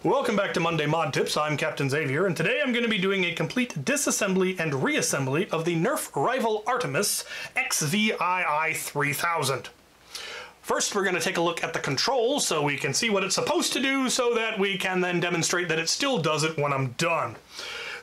Welcome back to Monday Mod Tips. I'm Captain Xavier, and today I'm going to be doing a complete disassembly and reassembly of the Nerf rival Artemis XVII-3000. First, we're going to take a look at the controls so we can see what it's supposed to do so that we can then demonstrate that it still does it when I'm done.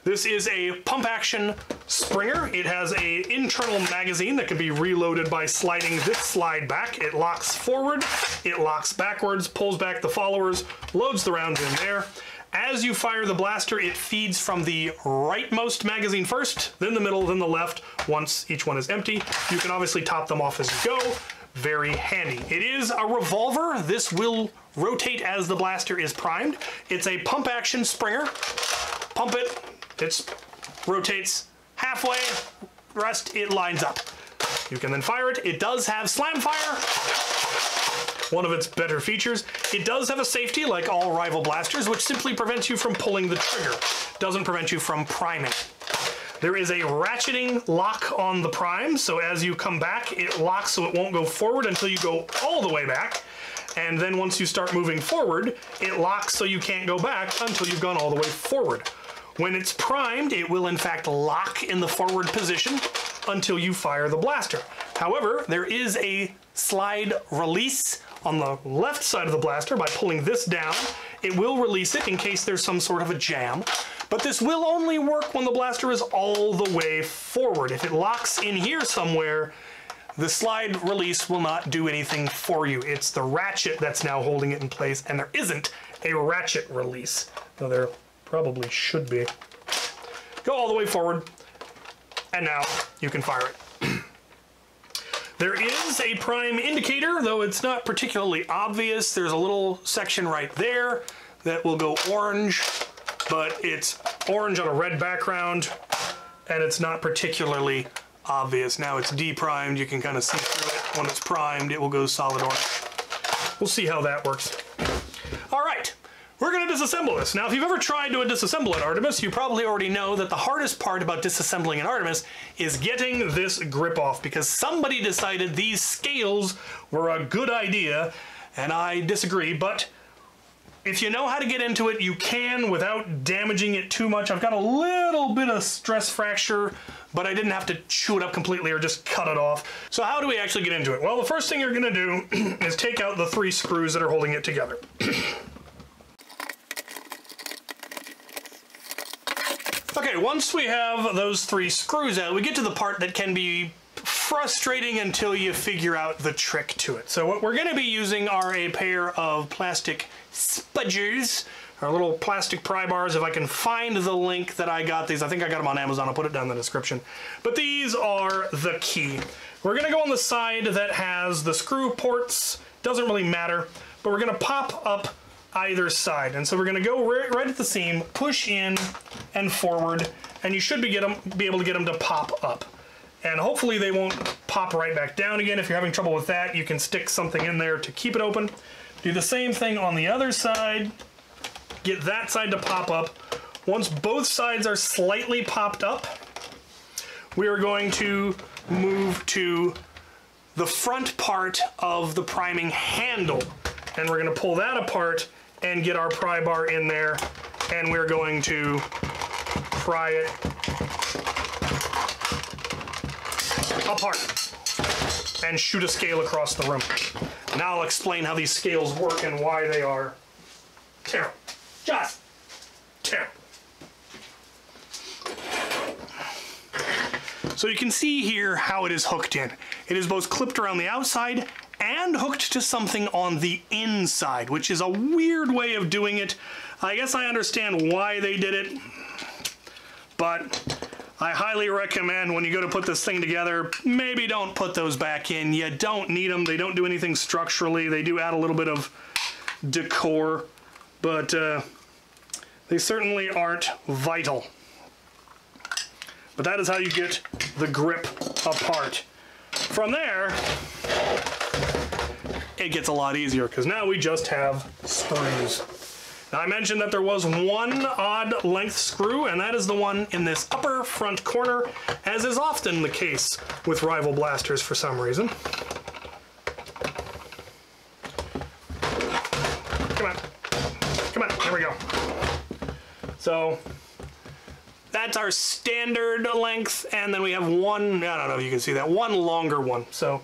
This is a pump-action Springer. It has an internal magazine that can be reloaded by sliding this slide back. It locks forward, it locks backwards, pulls back the followers, loads the rounds in there. As you fire the blaster, it feeds from the rightmost magazine first, then the middle, then the left. Once each one is empty, you can obviously top them off as you go. Very handy. It is a revolver. This will rotate as the blaster is primed. It's a pump-action Springer. Pump it. It rotates halfway, rest it lines up. You can then fire it. It does have slam fire, one of its better features. It does have a safety like all rival blasters, which simply prevents you from pulling the trigger. Doesn't prevent you from priming. There is a ratcheting lock on the prime, so as you come back, it locks so it won't go forward until you go all the way back. And then once you start moving forward, it locks so you can't go back until you've gone all the way forward. When it's primed, it will in fact lock in the forward position until you fire the blaster. However, there is a slide release on the left side of the blaster. By pulling this down, it will release it in case there's some sort of a jam. But this will only work when the blaster is all the way forward. If it locks in here somewhere, the slide release will not do anything for you. It's the ratchet that's now holding it in place, and there isn't a ratchet release. Though there probably should be. Go all the way forward, and now you can fire it. There is a prime indicator, though it's not particularly obvious. There's a little section right there that will go orange, but it's orange on a red background, and it's not particularly obvious. Now it's deprimed, you can kind of see through it. When it's primed, it will go solid orange. We'll see how that works. All right. We're going to disassemble this. Now, if you've ever tried to disassemble an Artemis, you probably already know that the hardest part about disassembling an Artemis is getting this grip off, because somebody decided these scales were a good idea, and I disagree, but if you know how to get into it, you can without damaging it too much. I've got a little bit of stress fracture, but I didn't have to chew it up completely or just cut it off. So how do we actually get into it? Well, the first thing you're going to do is take out the 3 screws that are holding it together. Okay, once we have those 3 screws out, we get to the part that can be frustrating until you figure out the trick to it. So what we're going to be using are a pair of plastic spudgers, or little plastic pry bars. If I can find the link that I got these, I think I got them on Amazon, I'll put it down in the description. But these are the key. We're going to go on the side that has the screw ports, doesn't really matter, but we're going to pop up either side. And so we're going to go right at the seam, push in and forward, and you should be able to get them to pop up. And hopefully they won't pop right back down again. If you're having trouble with that, you can stick something in there to keep it open. Do the same thing on the other side. Get that side to pop up. Once both sides are slightly popped up, we are going to move to the front part of the priming handle. And we're going to pull that apart and get our pry bar in there, and we're going to pry it apart and shoot a scale across the room. Now I'll explain how these scales work and why they are terrible. Just terrible. So you can see here how it is hooked in. It is both clipped around the outside and hooked to something on the inside, which is a weird way of doing it. I guess I understand why they did it, but I highly recommend when you go to put this thing together, maybe don't put those back in. You don't need them. They don't do anything structurally. They do add a little bit of decor, but they certainly aren't vital. But that is how you get the grip apart. From there, it gets a lot easier because now we just have screws. Now I mentioned that there was one odd length screw, and that is the one in this upper front corner, as is often the case with rival blasters for some reason. Come on. Come on. There we go. So that's our standard length, and then we have one, I don't know if you can see that, one longer one. So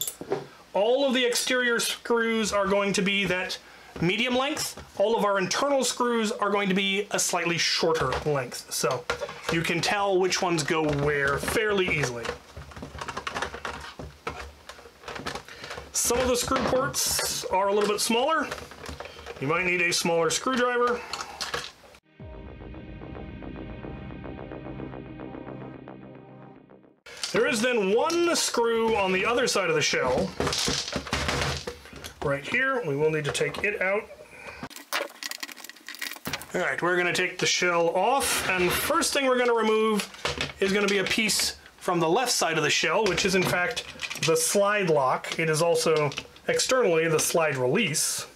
all of the exterior screws are going to be that medium length. All of our internal screws are going to be a slightly shorter length. So you can tell which ones go where fairly easily. Some of the screw ports are a little bit smaller. You might need a smaller screwdriver. There is then one screw on the other side of the shell, right here. We will need to take it out. All right, we're gonna take the shell off, and first thing we're gonna remove is gonna be a piece from the left side of the shell, which is in fact the slide lock. It is also externally the slide release.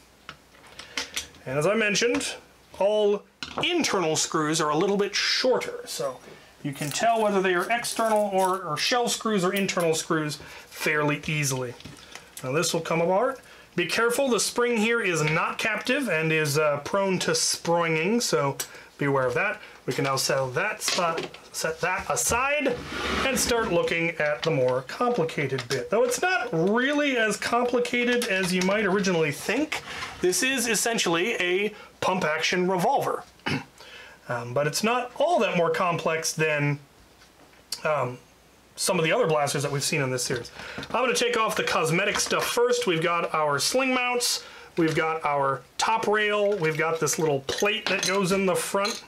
And as I mentioned, all internal screws are a little bit shorter, so you can tell whether they are external or shell screws or internal screws fairly easily. Now this will come apart. Be careful, the spring here is not captive and is prone to sproinging, so be aware of that. We can now set that aside and start looking at the more complicated bit. Though it's not really as complicated as you might originally think. This is essentially a pump-action revolver. But it's not all that more complex than some of the other blasters that we've seen in this series. I'm going to take off the cosmetic stuff first. We've got our sling mounts, we've got our top rail, we've got this little plate that goes in the front.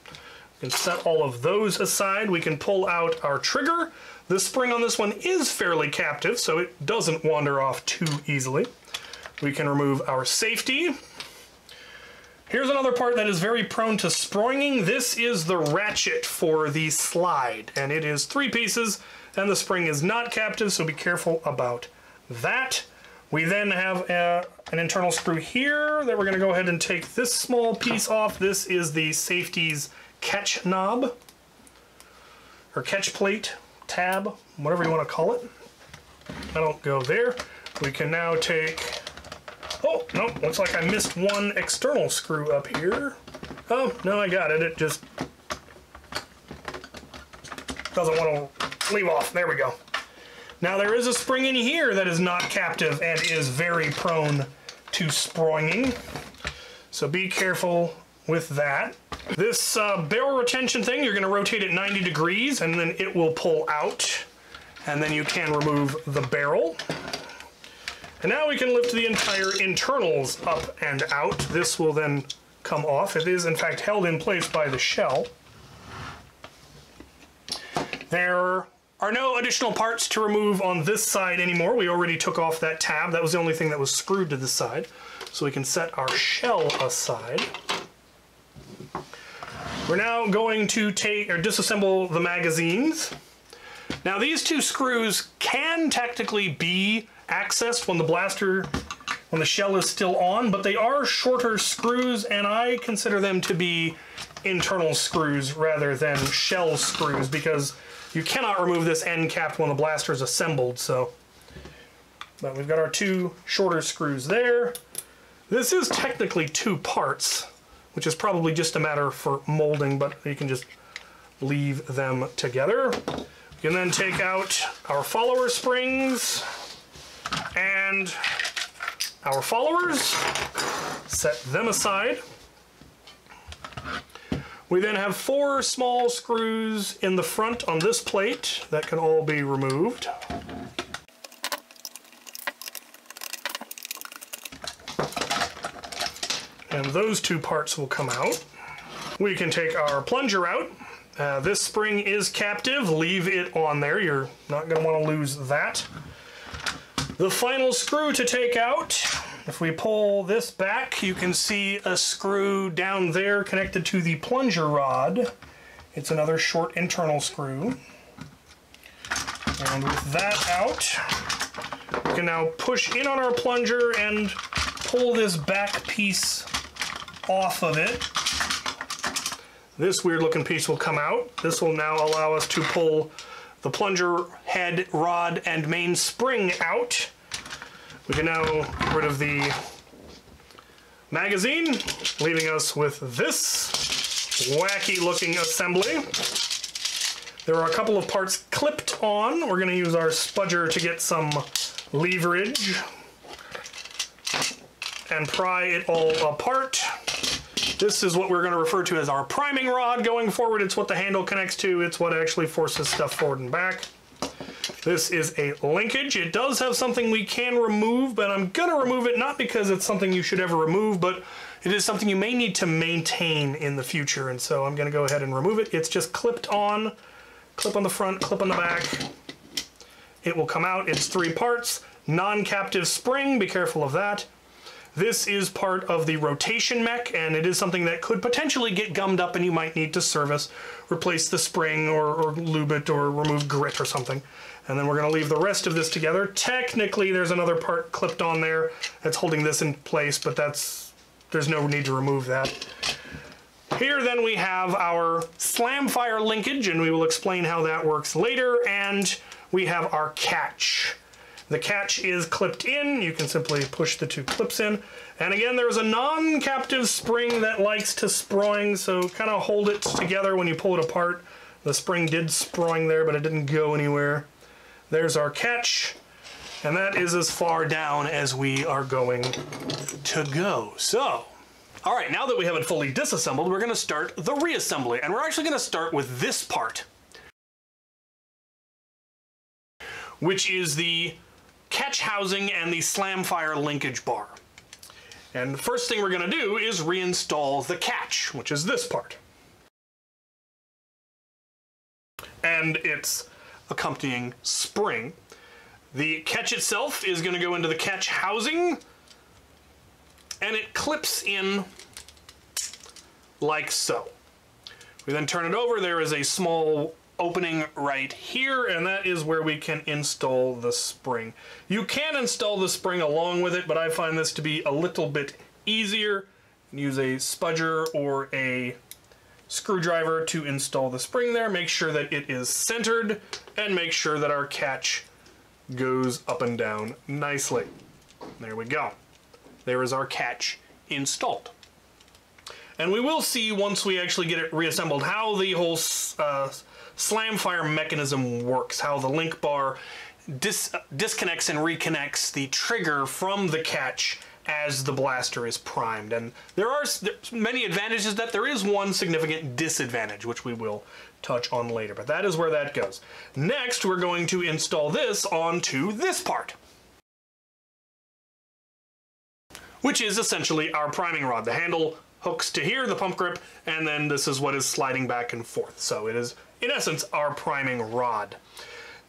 We can set all of those aside. We can pull out our trigger. The spring on this one is fairly captive, so it doesn't wander off too easily. We can remove our safety. Here's another part that is very prone to sproinging. This is the ratchet for the slide, and it is 3 pieces, and the spring is not captive, so be careful about that. We then have an internal screw here that we're going to go ahead and take this small piece off. This is the safety's catch knob, or catch plate, tab, whatever you want to call it. That'll go there. We can now take... Oh, no, looks like I missed one external screw up here. Oh, no, I got it. It just doesn't want to leave off. There we go. Now, there is a spring in here that is not captive and is very prone to sproinging. So be careful with that. This barrel retention thing, you're going to rotate it 90 degrees, and then it will pull out. And then you can remove the barrel. And now we can lift the entire internals up and out. This will then come off. It is in fact held in place by the shell. There are no additional parts to remove on this side anymore. We already took off that tab. That was the only thing that was screwed to this side. So we can set our shell aside. We're now going to take or disassemble the magazines. Now these 2 screws can technically be accessed when the shell is still on, but they are shorter screws, and I consider them to be internal screws rather than shell screws, because you cannot remove this end cap when the blaster is assembled. So, but we've got our 2 shorter screws there. This is technically 2 parts, which is probably just a matter for molding, but you can just leave them together. We can then take out our follower springs and our followers, set them aside. We then have 4 small screws in the front on this plate that can all be removed. And those 2 parts will come out. We can take our plunger out. This spring is captive. Leave it on there. You're not going to want to lose that. The final screw to take out, if we pull this back, you can see a screw down there connected to the plunger rod. It's another short internal screw. And with that out, we can now push in on our plunger and pull this back piece off of it. This weird looking piece will come out. This will now allow us to pull the plunger head, rod, and main spring out. We can now get rid of the magazine, leaving us with this wacky looking assembly. There are a couple of parts clipped on. We're going to use our spudger to get some leverage and pry it all apart. This is what we're going to refer to as our priming rod going forward. It's what the handle connects to. It's what actually forces stuff forward and back. This is a linkage. It does have something we can remove, but I'm going to remove it not because it's something you should ever remove, but it is something you may need to maintain in the future, and so I'm going to go ahead and remove it. It's just clipped on, clip on the front, clip on the back. It will come out. It's 3 parts. Non-captive spring, be careful of that. This is part of the rotation mech, and it is something that could potentially get gummed up and you might need to service, replace the spring or lube it or remove grit or something. And then we're going to leave the rest of this together. Technically, there's another part clipped on there that's holding this in place, but there's no need to remove that. Here then we have our slam fire linkage, and we will explain how that works later, and we have our catch. The catch is clipped in. You can simply push the 2 clips in. And again, there's a non-captive spring that likes to spring, so kind of hold it together when you pull it apart. The spring did spring there, but it didn't go anywhere. There's our catch, and that is as far down as we are going to go. So, all right, now that we have it fully disassembled, we're going to start the reassembly, and we're actually going to start with this part, which is the catch housing and the slam fire linkage bar. And the first thing we're going to do is reinstall the catch, which is this part, and its accompanying spring. The catch itself is going to go into the catch housing, and it clips in like so. We then turn it over. There is a small opening right here, and that is where we can install the spring. You can install the spring along with it, but I find this to be a little bit easier. Use a spudger or a screwdriver to install the spring there. Make sure that it is centered, and make sure that our catch goes up and down nicely. There we go. There is our catch installed. And we will see once we actually get it reassembled how the whole slam fire mechanism works, how the link bar disconnects and reconnects the trigger from the catch as the blaster is primed. And there's many advantages. That there is one significant disadvantage, which we will touch on later, but that is where that goes. Next, we're going to install this onto this part, which is essentially our priming rod. The handle hooks to here, the pump grip, and then this is what is sliding back and forth. So it is, in essence, our priming rod.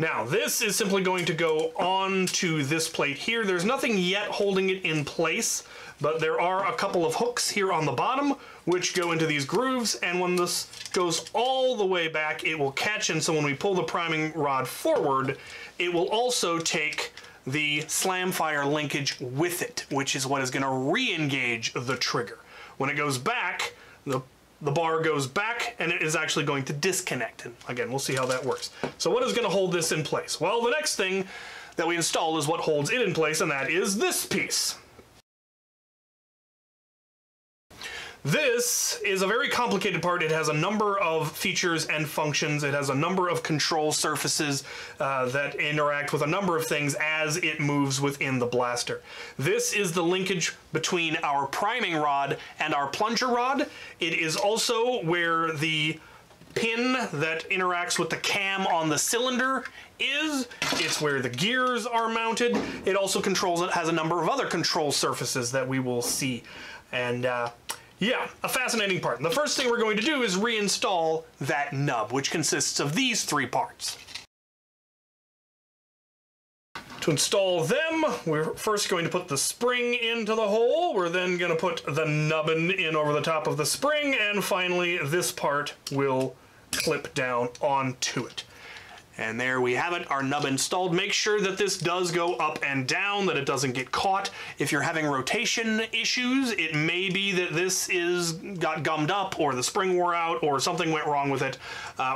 Now, this is simply going to go onto this plate here. There's nothing yet holding it in place, but there are a couple of hooks here on the bottom which go into these grooves, and when this goes all the way back, it will catch, and so when we pull the priming rod forward, it will also take the slam fire linkage with it, which is what is going to re-engage the trigger. When it goes back, the bar goes back, and it is actually going to disconnect. And again, we'll see how that works. So what is going to hold this in place? Well, the next thing that we install is what holds it in place, and that is this piece. This is a very complicated part. It has a number of features and functions. It has a number of control surfaces that interact with a number of things as it moves within the blaster. This is the linkage between our priming rod and our plunger rod. It is also where the pin that interacts with the cam on the cylinder is. It's where the gears are mounted. It also controls, it has a number of other control surfaces that we will see. And yeah, a fascinating part. And the first thing we're going to do is reinstall that nub, which consists of these 3 parts. To install them, we're first going to put the spring into the hole. We're then going to put the nubbin in over the top of the spring, and finally this part will clip down onto it. And there we have it, our nub installed. Make sure that this does go up and down, that it doesn't get caught. If you're having rotation issues, it may be that this got gummed up, or the spring wore out, or something went wrong with it,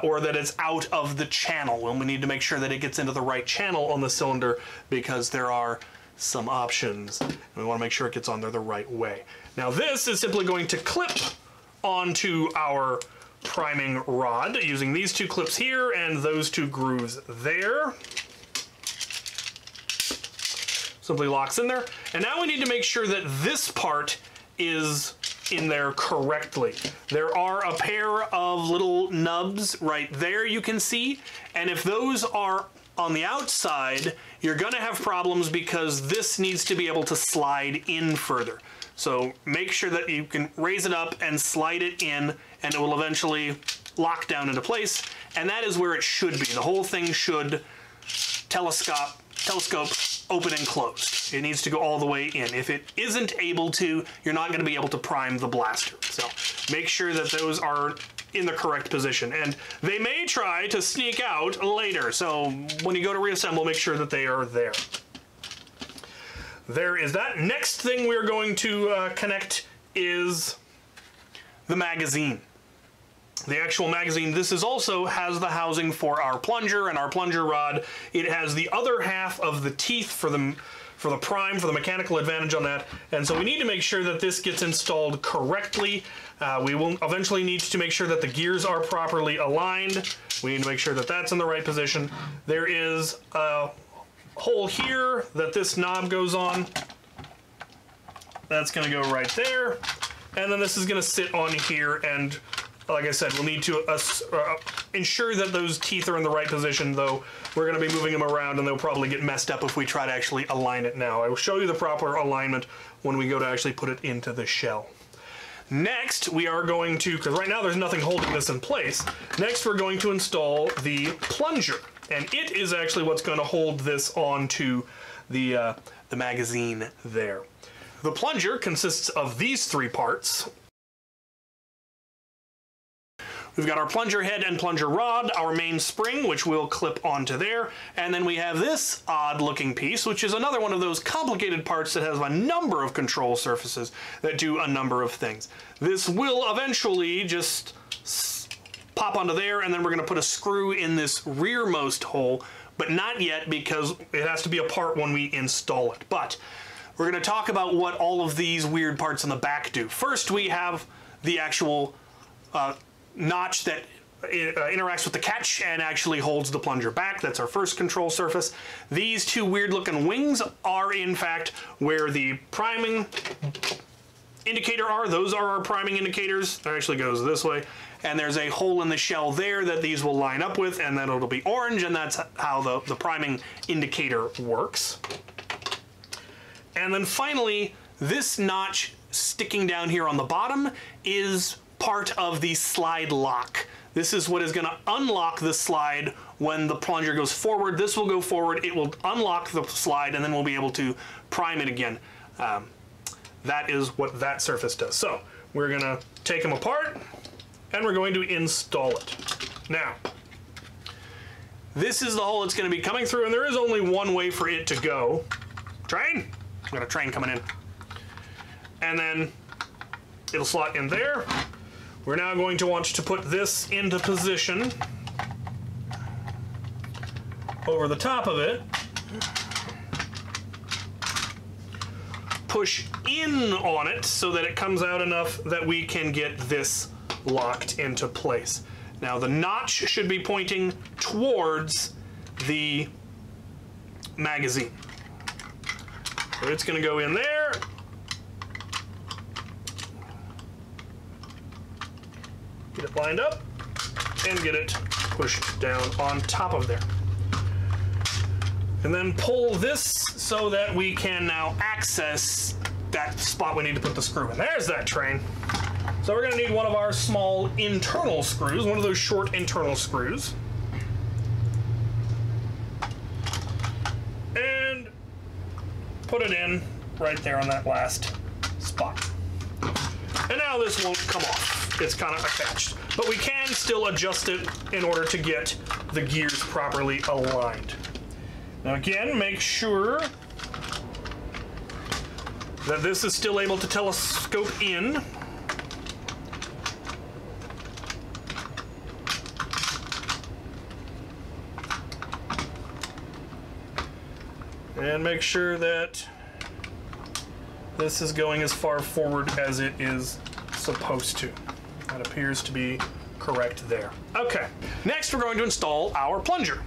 or that it's out of the channel. Well, we need to make sure that it gets into the right channel on the cylinder, because there are some options. And we want to make sure it gets on there the right way. Now this is simply going to clip onto our priming rod using these two clips here and those two grooves there. Simply locks in there. And now we need to make sure that this part is in there correctly. There are a pair of little nubs right there you can see, and if those are on the outside, you're gonna have problems because this needs to be able to slide in further. So make sure that you can raise it up and slide it in, and it will eventually lock down into place, and that is where it should be. The whole thing should telescope open and closed. It needs to go all the way in. If it isn't able to, you're not going to be able to prime the blaster. So make sure that those are in the correct position. And they may try to sneak out later. So when you go to reassemble, make sure that they are there. There is that. Next thing we're going to connect is the magazine. The actual magazine, this is also has the housing for our plunger and our plunger rod. It has the other half of the teeth for the prime, for the mechanical advantage on that. And so we need to make sure that this gets installed correctly. We will eventually need to make sure that the gears are properly aligned. We need to make sure that that's in the right position. There is a hole here that this knob goes on. That's going to go right there. And then this is going to sit on here, and like I said, we'll need to ensure that those teeth are in the right position, though we're going to be moving them around and they'll probably get messed up if we try to actually align it now. I will show you the proper alignment when we go to actually put it into the shell. Next, we are going to, because right now there's nothing holding this in place, next we're going to install the plunger. And it is actually what's going to hold this onto the magazine there. The plunger consists of these three parts. We've got our plunger head and plunger rod, our main spring, which will clip onto there, and then we have this odd-looking piece, which is another one of those complicated parts that has a number of control surfaces that do a number of things. This will eventually just pop onto there, and then we're going to put a screw in this rearmost hole, but not yet because it has to be apart when we install it. But we're going to talk about what all of these weird parts in the back do. First, we have the actual notch that interacts with the catch and actually holds the plunger back. That's our first control surface. These two weird looking wings are in fact where the priming indicator are. Those are our priming indicators. It actually goes this way. And there's a hole in the shell there that these will line up with, and then it'll be orange, and that's how the priming indicator works. And then finally, this notch sticking down here on the bottom is part of the slide lock. This is what is going to unlock the slide when the plunger goes forward. This will go forward, it will unlock the slide, and then we'll be able to prime it again. That is what that surface does. So we're going to take them apart, and we're going to install it. Now, this is the hole it's going to be coming through, and there is only one way for it to go. Train? I've got a train coming in. And then it'll slot in there. We're now going to want to put this into position over the top of it. Push in on it so that it comes out enough that we can get this locked into place. Now the notch should be pointing towards the magazine. So it's going to go in there. Get it lined up and get it pushed down on top of there. And then pull this so that we can now access that spot we need to put the screw in. There's that train. So we're going to need one of our small internal screws, one of those short internal screws. And put it in right there on that last spot. And now this won't come off. It's kind of attached. But we can still adjust it in order to get the gears properly aligned. Now again, make sure that this is still able to telescope in. And make sure that this is going as far forward as it is supposed to. That appears to be correct there. Okay, next we're going to install our plunger.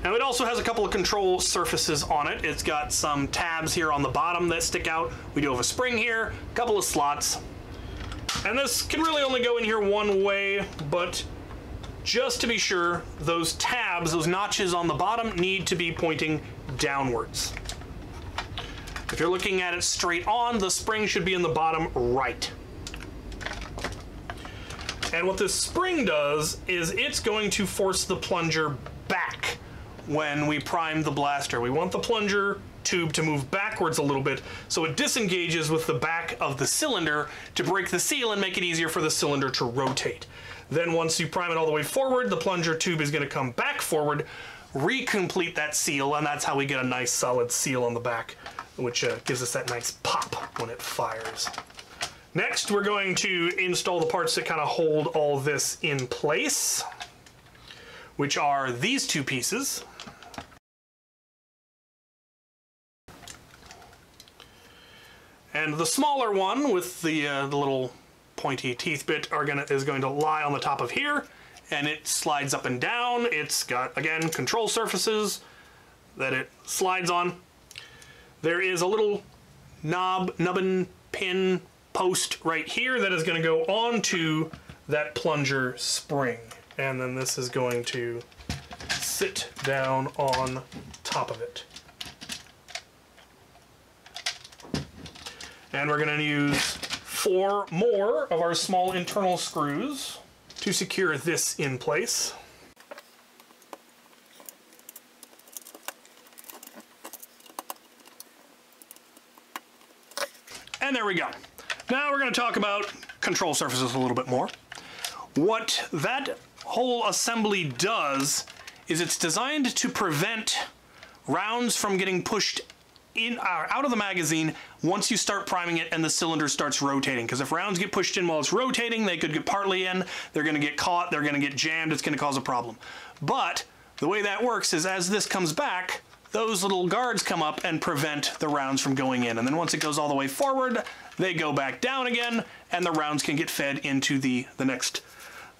Now it also has a couple of control surfaces on it. It's got some tabs here on the bottom that stick out. We do have a spring here, a couple of slots. And this can really only go in here one way, but just to be sure, those tabs, those notches on the bottom, need to be pointing downwards. If you're looking at it straight on, the spring should be in the bottom right. And what this spring does is it's going to force the plunger back when we prime the blaster. We want the plunger tube to move backwards a little bit so it disengages with the back of the cylinder to break the seal and make it easier for the cylinder to rotate. Then once you prime it all the way forward, the plunger tube is going to come back forward, recomplete that seal, and that's how we get a nice solid seal on the back, which gives us that nice pop when it fires. Next, we're going to install the parts that kind of hold all this in place, which are these two pieces. And the smaller one with the little pointy teeth bit is going to lie on the top of here, and it slides up and down. It's got, again, control surfaces that it slides on. There is a little nubbin pin post right here that is going to go onto that plunger spring, and then this is going to sit down on top of it. And we're going to use 4 more of our small internal screws to secure this in place. And there we go. Now we're going to talk about control surfaces a little bit more. What that whole assembly does is it's designed to prevent rounds from getting pushed in out of the magazine once you start priming it and the cylinder starts rotating. Because if rounds get pushed in while it's rotating, they could get partly in, they're going to get caught, they're going to get jammed, it's going to cause a problem. But the way that works is as this comes back, those little guards come up and prevent the rounds from going in. And then once it goes all the way forward, they go back down again, and the rounds can get fed into the next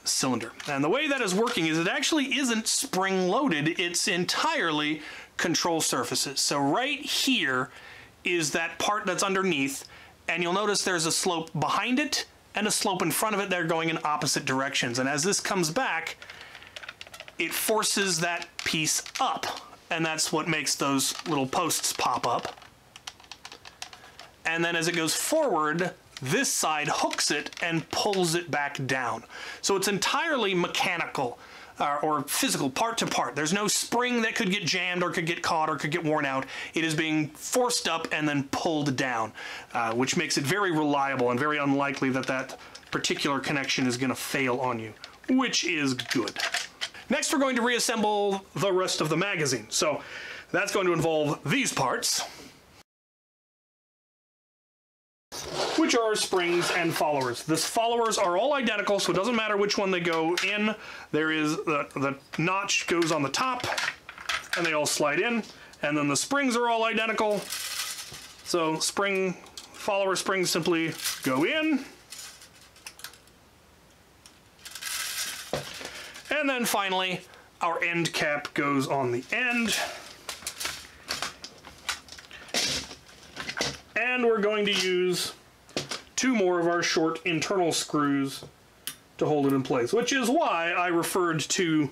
cylinder. And the way that is working is it actually isn't spring-loaded, it's entirely control surfaces. So right here is that part that's underneath, and you'll notice there's a slope behind it and a slope in front of it that are going in opposite directions. And as this comes back, it forces that piece up, and that's what makes those little posts pop up. And then as it goes forward, this side hooks it and pulls it back down. So it's entirely mechanical or physical, part to part. There's no spring that could get jammed or could get caught or could get worn out. It is being forced up and then pulled down, which makes it very reliable and very unlikely that that particular connection is going to fail on you, which is good. Next, we're going to reassemble the rest of the magazine. So that's going to involve these parts, which are springs and followers. The followers are all identical, so it doesn't matter which one they go in. There is the notch goes on the top, and they all slide in. And then the springs are all identical. So follower springs simply go in. And then finally, our end cap goes on the end. And we're going to use 2 more of our short internal screws to hold it in place, which is why I referred to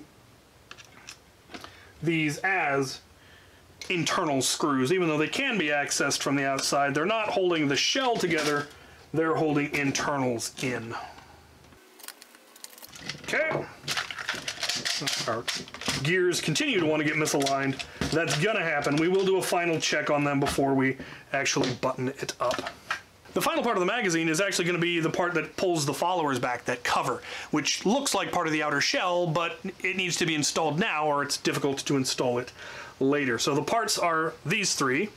these as internal screws. Even though they can be accessed from the outside, they're not holding the shell together, they're holding internals in. Okay. Our gears continue to want to get misaligned. That's gonna happen. We will do a final check on them before we actually button it up. The final part of the magazine is actually going to be the part that pulls the followers back, that cover, which looks like part of the outer shell, but it needs to be installed now or it's difficult to install it later. So the parts are these 3.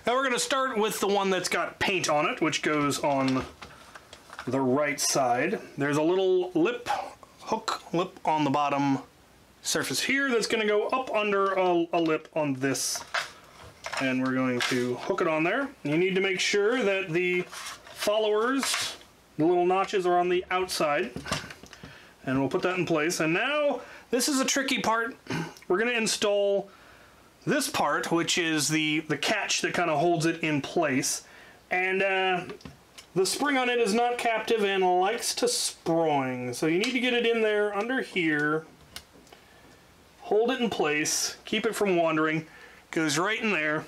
Now we're going to start with the one that's got paint on it, which goes on the right side. There's a little lip hook lip on the bottom surface here that's going to go up under a lip on this. And we're going to hook it on there. You need to make sure that the followers, the little notches, are on the outside. And we'll put that in place. And now, this is a tricky part. We're going to install this part, which is the catch that kind of holds it in place. And the spring on it is not captive and likes to sproing. So you need to get it in there under here. Hold it in place. Keep it from wandering. Goes right in there.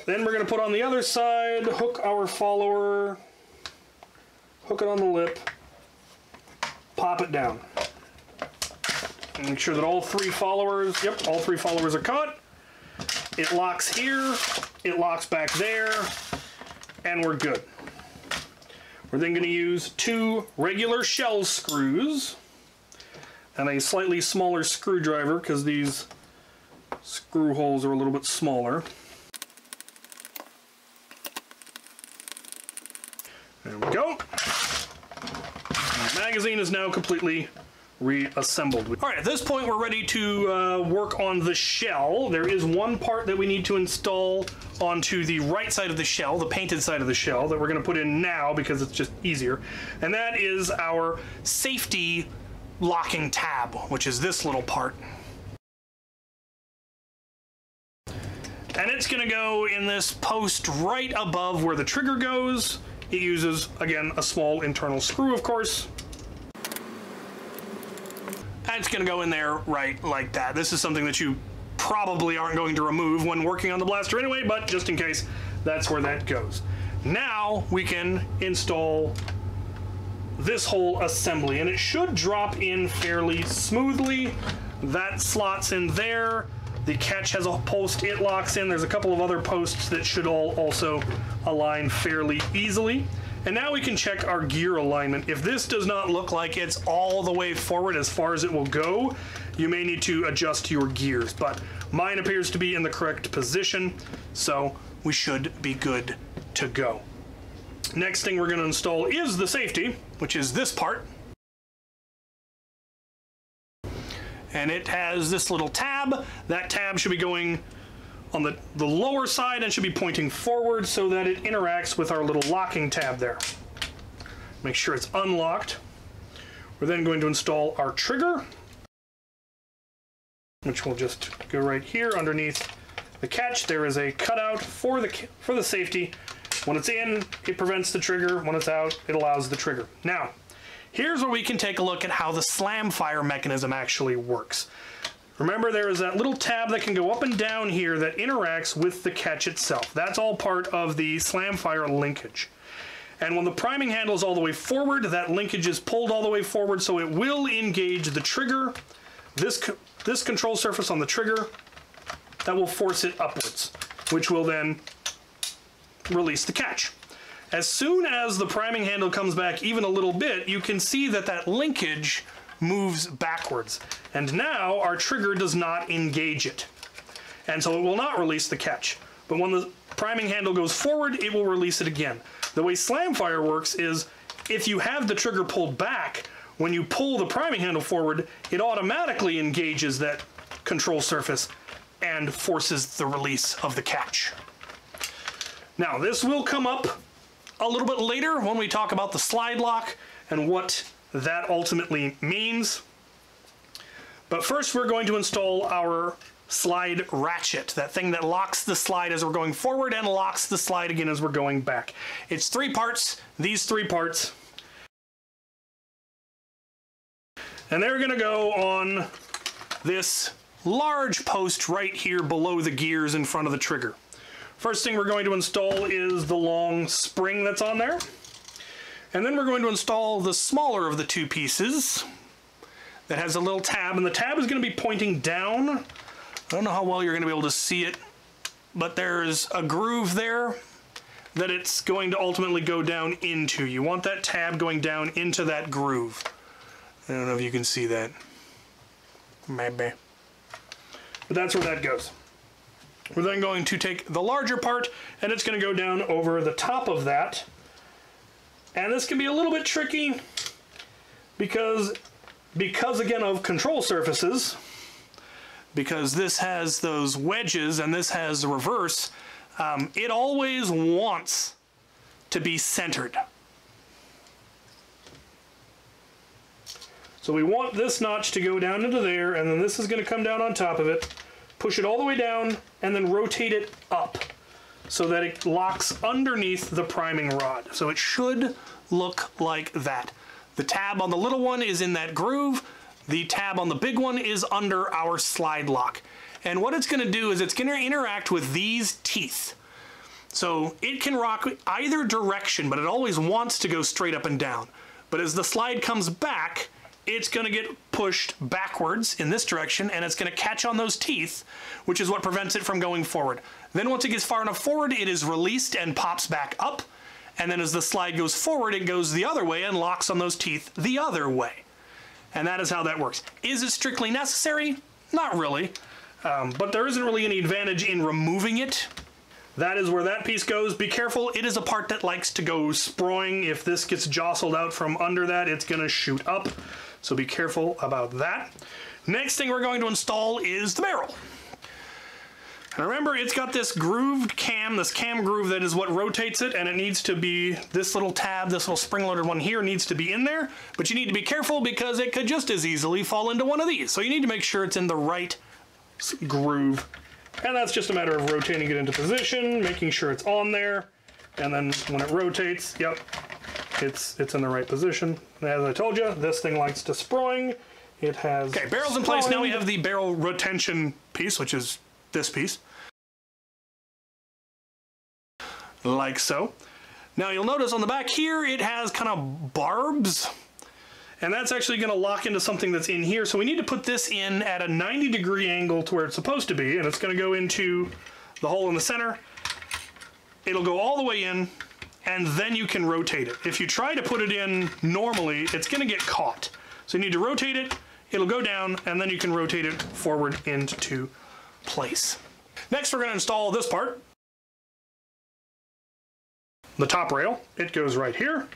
Then we're going to put on the other side, hook our follower, hook it on the lip, pop it down. Make sure that all three followers, all three followers are caught. It locks here, it locks back there, and we're good. We're then going to use 2 regular shell screws and a slightly smaller screwdriver because these screw holes are a little bit smaller. There we go. The magazine is now completely reassembled. All right, at this point we're ready to work on the shell. There is one part that we need to install onto the right side of the shell, the painted side of the shell, that we're going to put in now because it's just easier. And that is our safety locking tab, which is this little part. And it's going to go in this post right above where the trigger goes. It uses, again, a small internal screw, of course. And it's going to go in there right like that. This is something that you probably aren't going to remove when working on the blaster anyway, but just in case, that's where that goes. Now we can install this whole assembly, and it should drop in fairly smoothly. That slots in there. The catch has a post it locks in. There's a couple of other posts that should all also align fairly easily. And now we can check our gear alignment. If this does not look like it's all the way forward as far as it will go, you may need to adjust your gears. But mine appears to be in the correct position, so we should be good to go. Next thing we're going to install is the safety, which is this part. And it has this little tab. That tab should be going on the lower side and should be pointing forward so that it interacts with our little locking tab there. Make sure it's unlocked. We're then going to install our trigger, which will just go right here underneath the catch. There is a cutout for the safety. When it's in, it prevents the trigger. When it's out, it allows the trigger. Now, here's where we can take a look at how the slam fire mechanism actually works. Remember, there is that little tab that can go up and down here that interacts with the catch itself. That's all part of the slam fire linkage. And when the priming handle is all the way forward, that linkage is pulled all the way forward, so it will engage the trigger. This control surface on the trigger, that will force it upwards, which will then release the catch. As soon as the priming handle comes back even a little bit, you can see that that linkage moves backwards. And now our trigger does not engage it. And so it will not release the catch. But when the priming handle goes forward, it will release it again. The way slam fire works is if you have the trigger pulled back, when you pull the priming handle forward, it automatically engages that control surface and forces the release of the catch. Now, this will come up a little bit later when we talk about the slide lock and what that ultimately means. But first we're going to install our slide ratchet, that thing that locks the slide as we're going forward and locks the slide again as we're going back. It's 3 parts, these 3 parts. And they're going to go on this large post right here below the gears in front of the trigger. First thing we're going to install is the long spring that's on there. And then we're going to install the smaller of the 2 pieces that has a little tab, and the tab is going to be pointing down. I don't know how well you're going to be able to see it, but there's a groove there that it's going to ultimately go down into. You want that tab going down into that groove. I don't know if you can see that. Maybe. But that's where that goes. We're then going to take the larger part, and it's going to go down over the top of that. And this can be a little bit tricky because because again of control surfaces, because this has those wedges and this has the reverse, it always wants to be centered. So we want this notch to go down into there, and then this is going to come down on top of it, push it all the way down, and then rotate it up so that it locks underneath the priming rod. So it should look like that. The tab on the little one is in that groove. The tab on the big one is under our slide lock. And what it's going to do is it's going to interact with these teeth. So it can rock either direction, but it always wants to go straight up and down. But as the slide comes back, it's going to get pushed backwards in this direction, and it's going to catch on those teeth, which is what prevents it from going forward. Then once it gets far enough forward, it is released and pops back up. And then as the slide goes forward, it goes the other way and locks on those teeth the other way. And that is how that works. Is it strictly necessary? Not really. But there isn't really any advantage in removing it. That is where that piece goes. Be careful, it is a part that likes to go sproing. If this gets jostled out from under that, it's going to shoot up. So be careful about that. Next thing we're going to install is the barrel. And remember, it's got this grooved cam, this cam groove that is what rotates it, and it needs to be, this little tab, this little spring-loaded one here needs to be in there, but you need to be careful because it could just as easily fall into one of these. So you need to make sure it's in the right groove. And that's just a matter of rotating it into position, making sure it's on there, and then when it rotates, yep, it's in the right position. And as I told you, this thing likes to spring. It has... Okay, barrel's in place. Now we have the barrel retention piece, which is this piece. Like so. Now you'll notice on the back here, it has kind of barbs. And that's actually going to lock into something that's in here. So we need to put this in at a 90-degree angle to where it's supposed to be. And it's going to go into the hole in the center. It'll go all the way in, and then you can rotate it. If you try to put it in normally, it's going to get caught. So you need to rotate it, it'll go down, and then you can rotate it forward into place. Next, we're going to install this part. The top rail, it goes right here.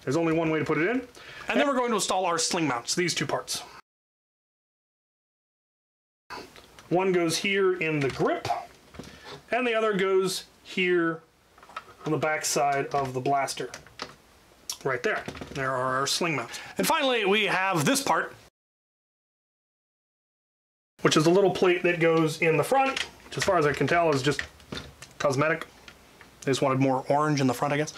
There's only one way to put it in. And then we're going to install our sling mounts, these two parts. One goes here in the grip, and the other goes here on the back side of the blaster. Right there. There are our sling mounts. And finally, we have this part, which is a little plate that goes in the front, which as far as I can tell is just cosmetic. I just wanted more orange in the front, I guess.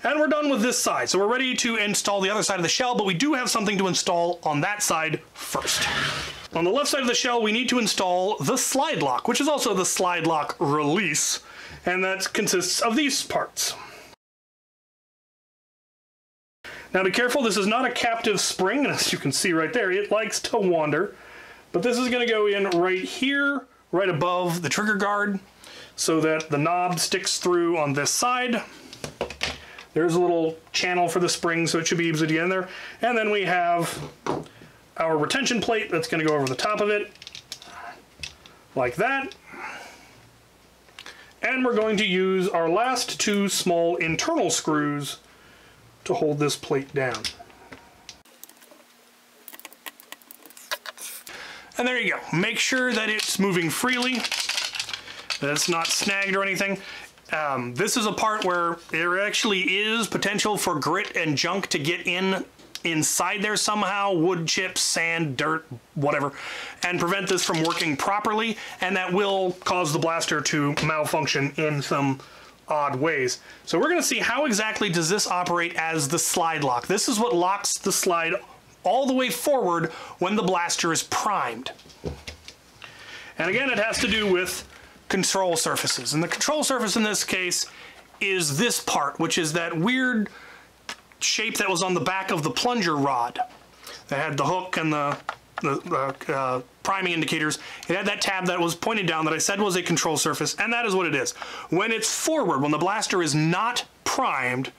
And we're done with this side. So we're ready to install the other side of the shell, but we do have something to install on that side first. On the left side of the shell, we need to install the slide lock, which is also the slide lock release. And that consists of these parts. Now be careful, this is not a captive spring, and as you can see right there, it likes to wander. But this is going to go in right here, right above the trigger guard, so that the knob sticks through on this side. There's a little channel for the spring, so it should be easy to get in there. And then we have our retention plate that's going to go over the top of it, like that. And we're going to use our last two small internal screws to hold this plate down. And there you go. Make sure that it's moving freely, that it's not snagged or anything. This is a part where there actually is potential for grit and junk to get inside there somehow, wood chips, sand, dirt, whatever, and prevent this from working properly, and that will cause the blaster to malfunction in some odd ways. So we're going to see how exactly does this operate as the slide lock. This is what locks the slide all the way forward when the blaster is primed. And again, it has to do with control surfaces. And the control surface in this case is this part, which is that weird shape that was on the back of the plunger rod that had the hook and the priming indicators. It had that tab that was pointed down that I said was a control surface, and that is what it is. When it's forward, when the blaster is not primed,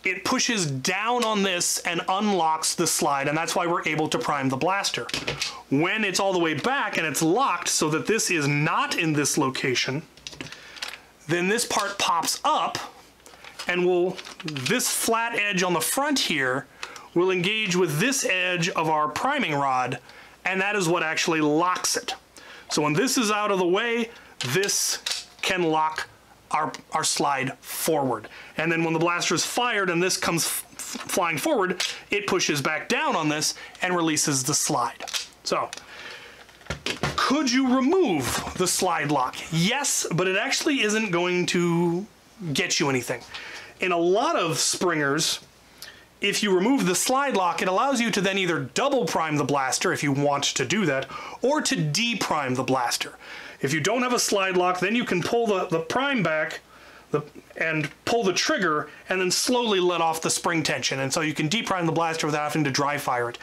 it pushes down on this and unlocks the slide, and that's why we're able to prime the blaster. When it's all the way back and it's locked so that this is not in this location, then this part pops up, and this flat edge on the front here will engage with this edge of our priming rod, and that is what actually locks it. So when this is out of the way, this can lock our slide forward. And then when the blaster is fired and this comes flying forward, it pushes back down on this and releases the slide. So, could you remove the slide lock? Yes, but it actually isn't going to get you anything. In a lot of springers, if you remove the slide lock, it allows you to then either double prime the blaster if you want to do that, or to deprime the blaster. If you don't have a slide lock, then you can pull the prime back and pull the trigger and then slowly let off the spring tension. And so you can deprime the blaster without having to dry fire it.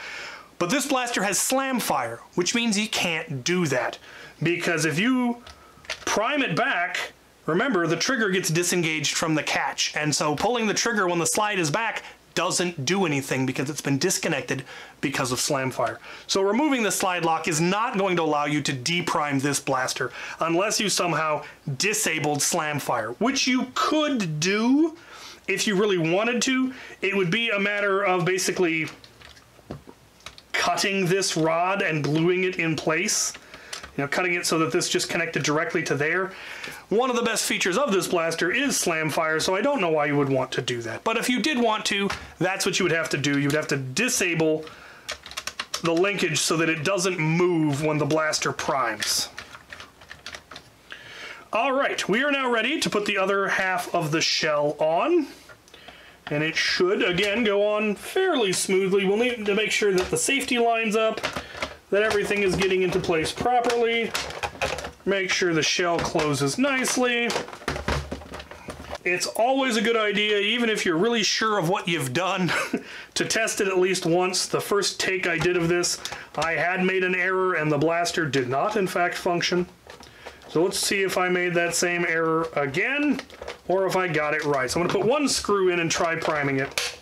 But this blaster has slam fire, which means you can't do that. Because if you prime it back, remember the trigger gets disengaged from the catch. And so pulling the trigger when the slide is back doesn't do anything because it's been disconnected because of slam fire. So removing the slide lock is not going to allow you to deprime this blaster unless you somehow disabled slam fire, which you could do if you really wanted to. It would be a matter of basically cutting this rod and gluing it in place. You know, cutting it so that this just connected directly to there. One of the best features of this blaster is slam fire, so I don't know why you would want to do that. But if you did want to, that's what you would have to do. You would have to disable the linkage so that it doesn't move when the blaster primes. All right, we are now ready to put the other half of the shell on. And it should, again, go on fairly smoothly. We'll need to make sure that the safety lines up, that everything is getting into place properly. Make sure the shell closes nicely. It's always a good idea, even if you're really sure of what you've done, to test it at least once. The first take I did of this, I had made an error and the blaster did not in fact function. So let's see if I made that same error again, or if I got it right. So I'm gonna put one screw in and try priming it.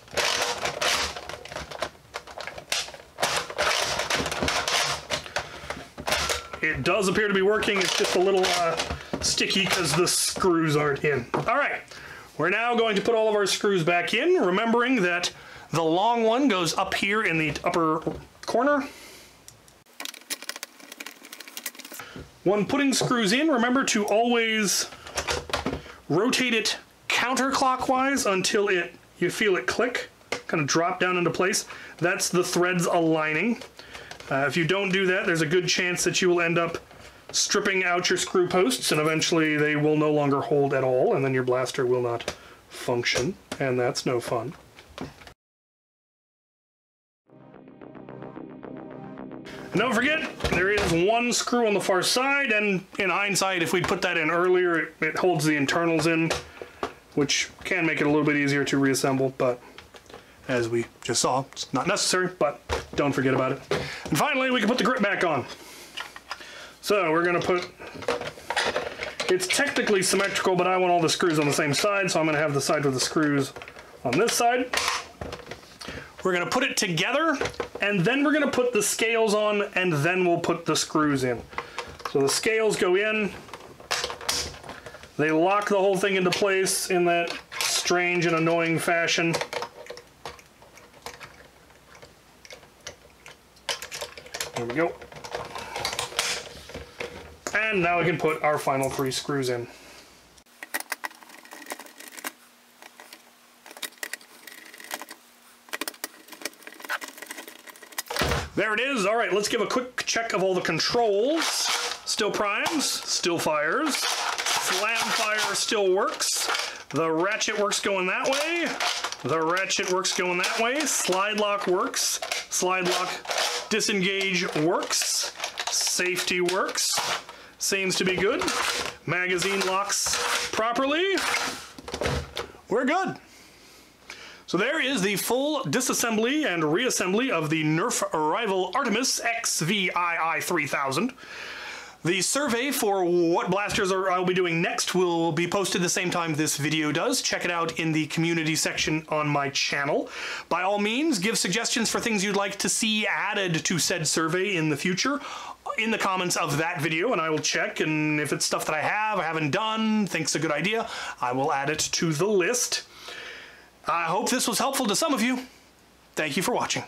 It does appear to be working. It's just a little sticky because the screws aren't in. All right, we're now going to put all of our screws back in, remembering that the long one goes up here in the upper corner. When putting screws in, remember to always rotate it counterclockwise until you feel it click, kind of drop down into place. That's the threads aligning. If you don't do that, there's a good chance that you will end up stripping out your screw posts, and eventually they will no longer hold at all, and then your blaster will not function, and that's no fun. And don't forget, there is one screw on the far side, and in hindsight, if we'd put that in earlier, it holds the internals in, which can make it a little bit easier to reassemble, but as we just saw, it's not necessary, but don't forget about it. And finally, we can put the grip back on. So we're gonna put, it's technically symmetrical, but I want all the screws on the same side, so I'm gonna have the side with the screws on this side. We're gonna put it together, and then we're gonna put the scales on, and then we'll put the screws in. So the scales go in, they lock the whole thing into place in that strange and annoying fashion. There we go. And now we can put our final 3 screws in. There it is. All right, let's give a quick check of all the controls. Still primes, still fires. Slam fire still works. The ratchet works going that way. The ratchet works going that way. Slide lock works. Slide lock disengage works. Safety works. Seems to be good. Magazine locks properly. We're good. So there is the full disassembly and reassembly of the Nerf rival Artemis XVII 3000. The survey for what blasters I'll be doing next will be posted the same time this video does. Check it out in the community section on my channel. By all means, give suggestions for things you'd like to see added to said survey in the future in the comments of that video, and I will check, and if it's stuff that I haven't done, think's a good idea, I will add it to the list. I hope this was helpful to some of you. Thank you for watching.